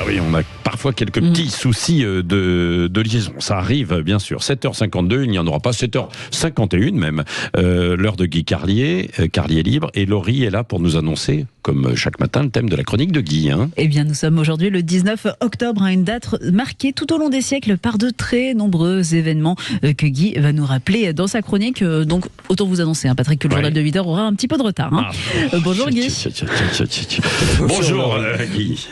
oui, on a parfois quelques petits soucis de liaison. Ça arrive, bien sûr. 7h52, il n'y en aura pas. 7h51 même. L'heure de Guy Carlier, Carlier Libre. Et Laurie est là pour nous annoncer, comme chaque matin, le thème de la chronique de Guy. Eh bien, nous sommes aujourd'hui le 19 octobre, une date marquée tout au long des siècles par de très nombreux événements que Guy va nous rappeler dans sa chronique. Donc, autant vous annoncer, Patrick, que le journal de 8h aura un petit peu de retard. Bonjour Guy. Bonjour Guy.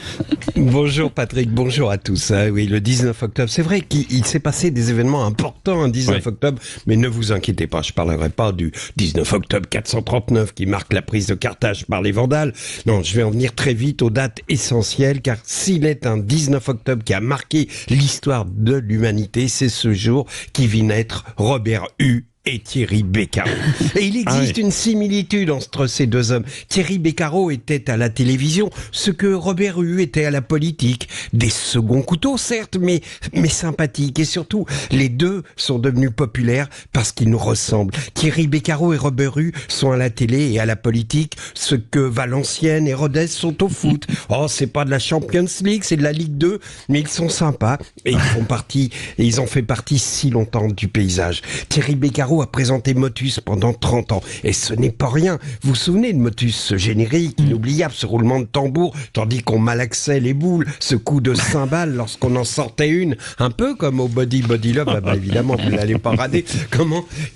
Bonjour Patrick, bonjour à tous. Oui, le 19 octobre, c'est vrai qu'il s'est passé des événements importants un 19 octobre, mais ne vous inquiétez pas, je ne parlerai pas du 19 octobre 439 qui marque la prise de Carthage par les Vandales. Non, je vais en venir très vite aux dates essentielles, car s'il est un 19 octobre qui a marqué l'histoire de l'humanité, c'est ce jour qui vit naître Robert Hue et Thierry Beccaro. Et il existe une similitude entre ces deux hommes. Thierry Beccaro était à la télévision, ce que Robert Hue était à la politique. Des seconds couteaux, certes, mais sympathiques. Et surtout, les deux sont devenus populaires parce qu'ils nous ressemblent. Thierry Beccaro et Robert Hue sont à la télé et à la politique ce que Valenciennes et Rodez sont au foot. Oh, c'est pas de la Champions League, c'est de la Ligue 2, mais ils sont sympas et ils ont fait partie si longtemps du paysage. Thierry Beccaro a présenté Motus pendant 30 ans. Et ce n'est pas rien. Vous vous souvenez de Motus, ce générique inoubliable, ce roulement de tambour, tandis qu'on malaxait les boules, ce coup de cymbale lorsqu'on en sortait une, un peu comme au Body Love. Ah bah évidemment, vous n'allez pas rader.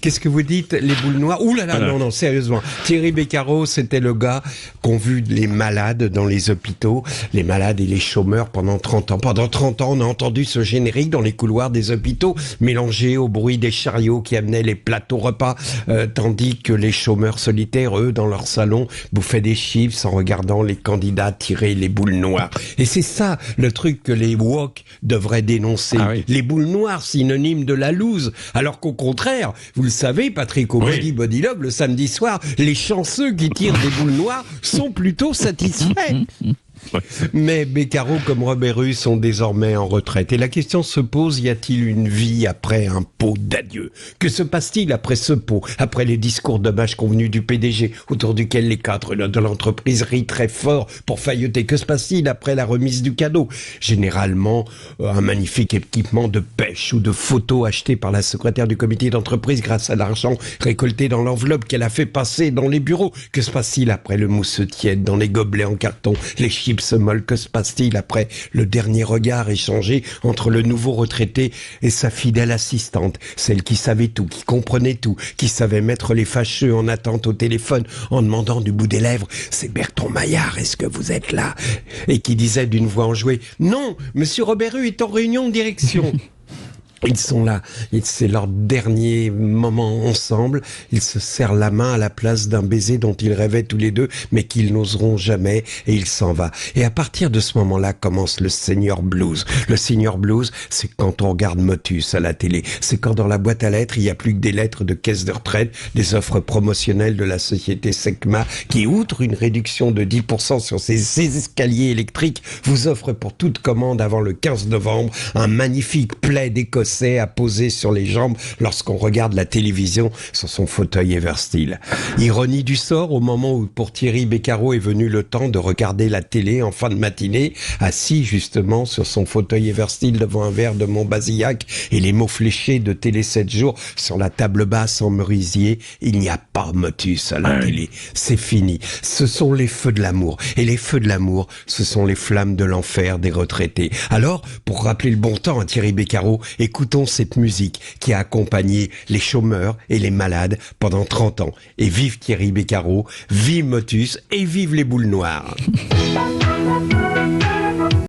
Qu'est-ce que vous dites, les boules noires? Ouh là là, non, sérieusement. Thierry Beccaro, c'était le gars qu'ont vu les malades dans les hôpitaux, les malades et les chômeurs pendant 30 ans. Pendant 30 ans, on a entendu ce générique dans les couloirs des hôpitaux, mélangé au bruit des chariots qui amenaient les plateaux repas, tandis que les chômeurs solitaires, eux, dans leur salon, bouffaient des chips en regardant les candidats tirer les boules noires. Et c'est ça, le truc que les woke devraient dénoncer. Les boules noires, synonyme de la loose. Alors qu'au contraire, vous le savez, Patrick, au Body Love, le samedi soir, les chanceux qui tirent des boules noires sont plutôt satisfaits. Mais Beccaro comme Robert Hue sont désormais en retraite. Et la question se pose, y a-t-il une vie après un pot d'adieu? Que se passe-t-il après ce pot? Après les discours d'hommage convenus du PDG, autour duquel les cadres de l'entreprise rient très fort pour failloter? Que se passe-t-il après la remise du cadeau? Généralement, un magnifique équipement de pêche ou de photos acheté par la secrétaire du comité d'entreprise grâce à l'argent récolté dans l'enveloppe qu'elle a fait passer dans les bureaux. Que se passe-t-il après le mousse tiède dans les gobelets en carton, les chips molle? Que se passe-t-il après le dernier regard échangé entre le nouveau retraité et sa fidèle assistante, celle qui savait tout, qui comprenait tout, qui savait mettre les fâcheux en attente au téléphone en demandant du bout des lèvres « C'est Bertrand Maillard, est-ce que vous êtes là ?» et qui disait d'une voix enjouée « Non, monsieur Robert Hue est en réunion de direction !» Ils sont là, c'est leur dernier moment ensemble, ils se serrent la main à la place d'un baiser dont ils rêvaient tous les deux, mais qu'ils n'oseront jamais, et il s'en va. Et à partir de ce moment-là commence le Senior Blues. Le Senior Blues, c'est quand on regarde Motus à la télé, c'est quand dans la boîte à lettres, il n'y a plus que des lettres de caisse de retraite, des offres promotionnelles de la société Secma, qui, outre une réduction de 10% sur ces escaliers électriques, vous offre pour toute commande avant le 15 novembre un magnifique plaid écossais à poser sur les jambes lorsqu'on regarde la télévision sur son fauteuil Eversteel. Ironie du sort, au moment où pour Thierry Beccaro est venu le temps de regarder la télé en fin de matinée, assis justement sur son fauteuil Eversteel devant un verre de Montbazillac et les mots fléchés de Télé 7 jours sur la table basse en merisier, il n'y a pas Motus à la télé. C'est fini. Ce sont les feux de l'amour. Et les feux de l'amour, ce sont les flammes de l'enfer des retraités. Alors, pour rappeler le bon temps à Thierry Beccaro, écoutons cette musique qui a accompagné les chômeurs et les malades pendant 30 ans. Et vive Thierry Beccaro, vive Motus et vive les boules noires.